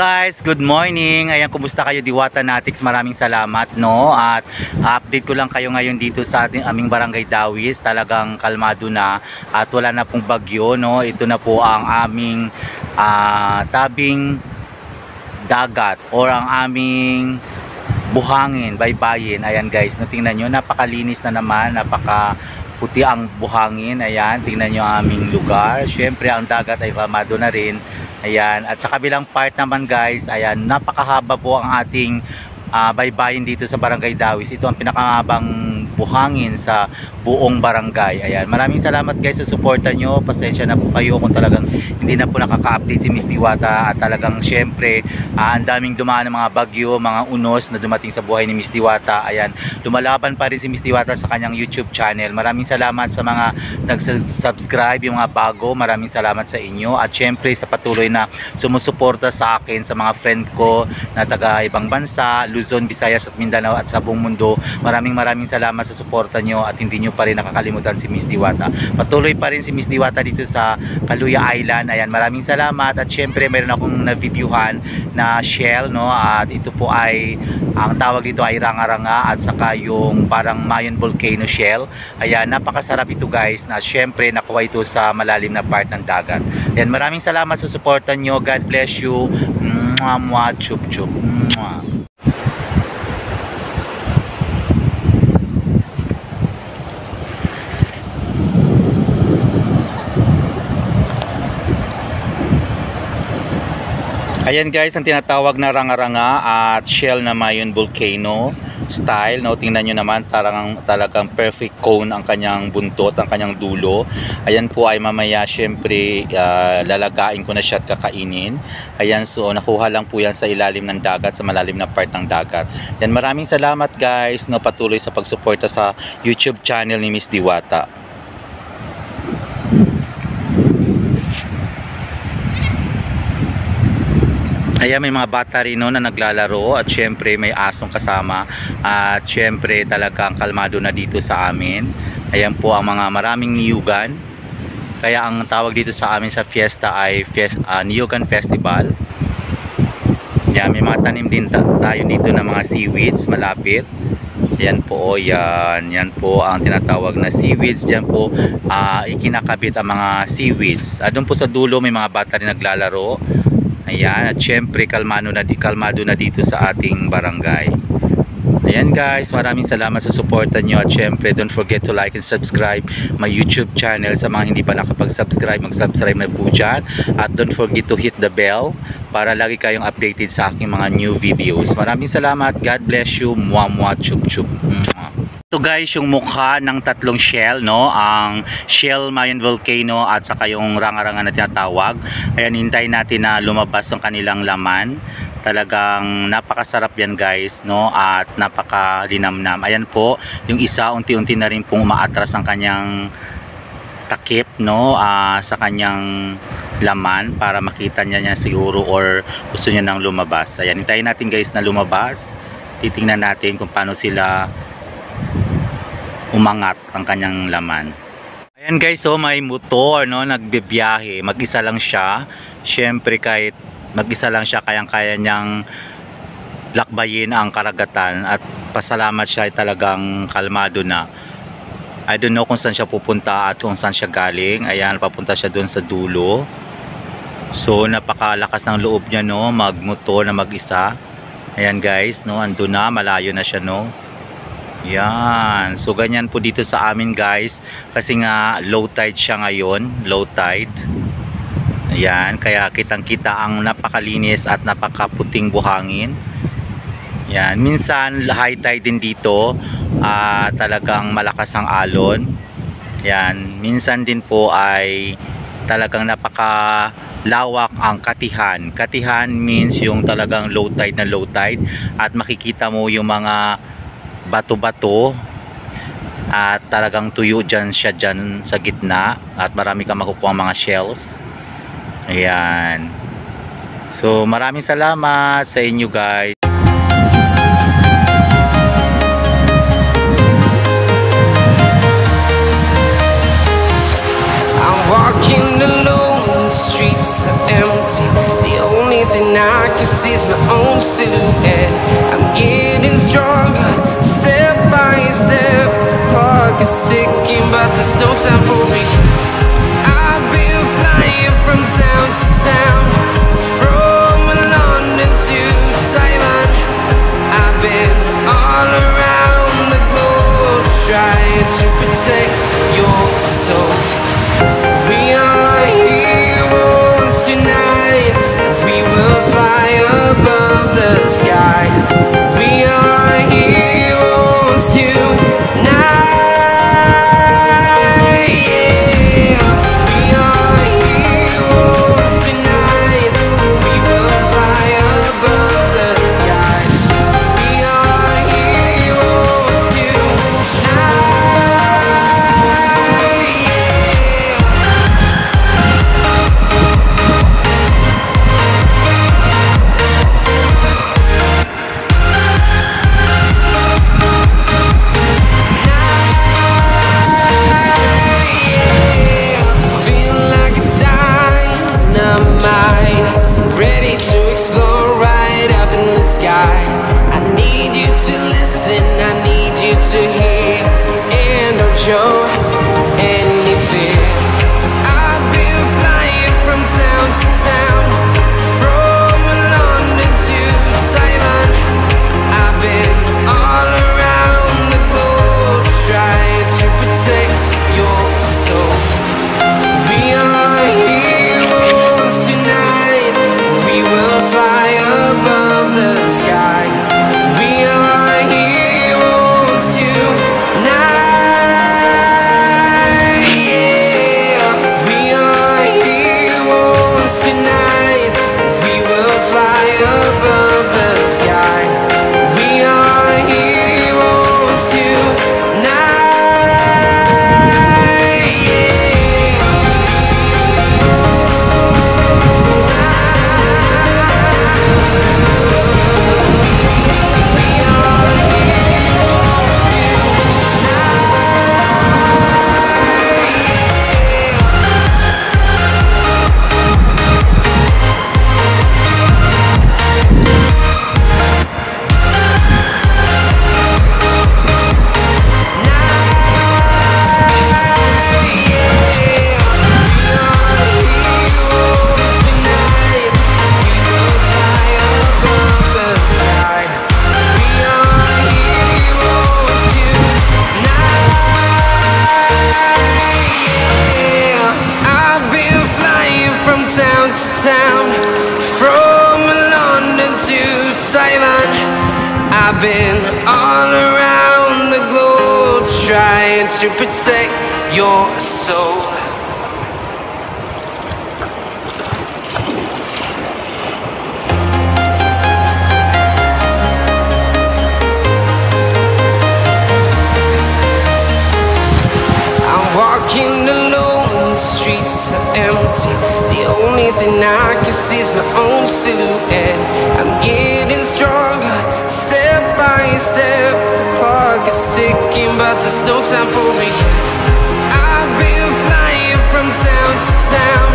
Guys, good morning. Ayan, kumusta kayo Diwata Natics? Maraming salamat, no? At update ko lang kayo ngayon dito sa aming Barangay Dawis. Talagang kalmado na at wala na pong bagyo, no? Ito na po ang aming tabing dagat or ang aming buhangin, baybayin. Ayan guys, no, tingnan nyo, napakalinis na naman, napakaputi ang buhangin. Ayan, tingnan nyo ang aming lugar. Syempre ang dagat ay kalmado na rin. Ayan, at sa kabilang part naman guys, ayan, napakahaba po ang ating baybayin dito sa Barangay Dawis. Ito ang pinakahabang buhangin sa buong barangay. Ayan, maraming salamat guys sa suporta nyo. Pasensya na po kayo kung talagang hindi na po nakaka-update si Miss Diwata, at talagang syempre ang daming dumaan ng mga bagyo, mga unos na dumating sa buhay ni Miss Diwata. Ayan, lumalaban pa rin si Miss Diwata sa kanyang YouTube channel. Maraming salamat sa mga nag-subscribe, yung mga bago. Maraming salamat sa inyo, at syempre sa patuloy na sumusuporta sa akin, sa mga friend ko na taga ibang bansa, Luzon, Visayas at Mindanao at sa buong mundo. Maraming salamat sa suporta nyo, at hindi nyo pa rin nakakalimutan si Miss Diwata. Patuloy pa rin si Miss Diwata dito sa Kaluya Island. Ayan, maraming salamat. At syempre meron akong na-videohan na shell, no? At ito po ay, ang tawag dito ay ranga-ranga, at saka yung parang Mayon volcano shell. Ayan, napakasarap ito guys, na syempre nakuha ito sa malalim na part ng dagat. Ayan, maraming salamat sa suporta nyo. God bless you. Mwah, mwah, chup chup. Mwah. Ayan guys, ang tinatawag na ranga-ranga at shell na Mayon volcano style, no? Tingnan nyo naman, talagang perfect cone ang kanyang buntot, ang kanyang dulo. Ayan po ay mamaya syempre lalagain ko na siya at kakainin. Ayan, so nakuha lang po yan sa ilalim ng dagat, sa malalim na part ng dagat. Yan, maraming salamat guys, no, patuloy sa pagsuporta sa YouTube channel ni Miss Diwata. Ayan, may mga bata rin, no, na naglalaro, at syempre may asong kasama, at syempre talagang kalmado na dito sa amin. Ayan po ang mga maraming niyugan, kaya ang tawag dito sa amin sa fiesta ay Niyugan Festival. Ayan, may mga tanim din tayo dito na mga seaweeds malapit. Ayan po, yan po ang tinatawag na seaweeds. Diyan po ikinakabit ang mga seaweeds. Doon po sa dulo may mga bata rin naglalaro. Ayan, at syempre kalmado na dito sa ating barangay. Ayan guys, maraming salamat sa suporta nyo, at syempre don't forget to like and subscribe my YouTube channel. Sa mga hindi pa nakapag-subscribe, mag-subscribe na po dyan, at don't forget to hit the bell para lagi kayong updated sa aking mga new videos. Maraming salamat, God bless you, mwah mwah, chup chup. Ito guys, yung mukha ng tatlong shell, no? Ang shell Mayon volcano at saka yung ranga-ranga na tinatawag. Ayan, hintayin natin na lumabas ang kanilang laman. Talagang napakasarap yan guys, no? At napakalinamnam. Ayan po, yung isa unti-unti na rin pong umaatras ang kanyang takip, no? Sa kanyang laman para makita niya siguro, or gusto niya nang lumabas. Ayan, hintayin natin guys na lumabas. Titingnan natin kung paano sila umangat ang kanyang laman. Ayan guys, so may motor, no, nagbibiyahe. Mag-isa lang siya. Syempre kahit mag-isa lang siya, kayang-kaya niyang lakbayin ang karagatan, at pasalamat siya ay talagang kalmado na. I don't know kung saan siya pupunta at kung saan siya galing. Ayan, papunta siya doon sa dulo. So napakalakas ng loob niya, no, magmotor na mag-isa. Ayan guys, no, ando na, malayo na siya, no. Yan, so ganyan po dito sa amin guys, kasi nga low tide siya ngayon, low tide. Ayan, kaya kitang kita ang napakalinis at napakaputing buhangin. Yan, minsan high tide din dito, talagang malakas ang alon. Yan, minsan din po ay talagang napakalawak ang katihan. Katihan means yung talagang low tide na low tide, at makikita mo yung mga bato-bato, at talagang tuyo siya dyan sa gitna, at marami kang makukuha mga shells. Ayan, so maraming salamat sa inyo guys. I'm walking alone, the streets are empty. The only thing thing I can see is my own silhouette. I'm getting stronger, step by step. The clock is ticking, but there's no time for regrets. I've been flying from town to town, from London to Taiwan. I've been all around the globe, trying to protect your soul. We are heroes tonight. We will fly above the sky. We are heroes tonight. Yeah. We are heroes tonight. We will fly above the sky. We are heroes tonight. Yeah. Feel like a dynamite, ready to explode right up in the sky. I need you to listen, I need you to hear, and don't show any fear. I've been flying from town to town, from London to Taiwan. I've been all around the globe, trying to protect your soul. We are heroes tonight. We will fly above the sky. We are heroes tonight. Yeah. We are heroes tonight. We will fly above the sky. We are heroes tonight. Yeah. I've been flying from town to town, from London to Taiwan. I've been all around the globe, trying to protect your soul. I'm walking alone, the streets are empty. The only thing I can see is my own silhouette. I'm getting stronger, step by step. The clock is ticking, but there's no time for regrets. I've been flying from town to town,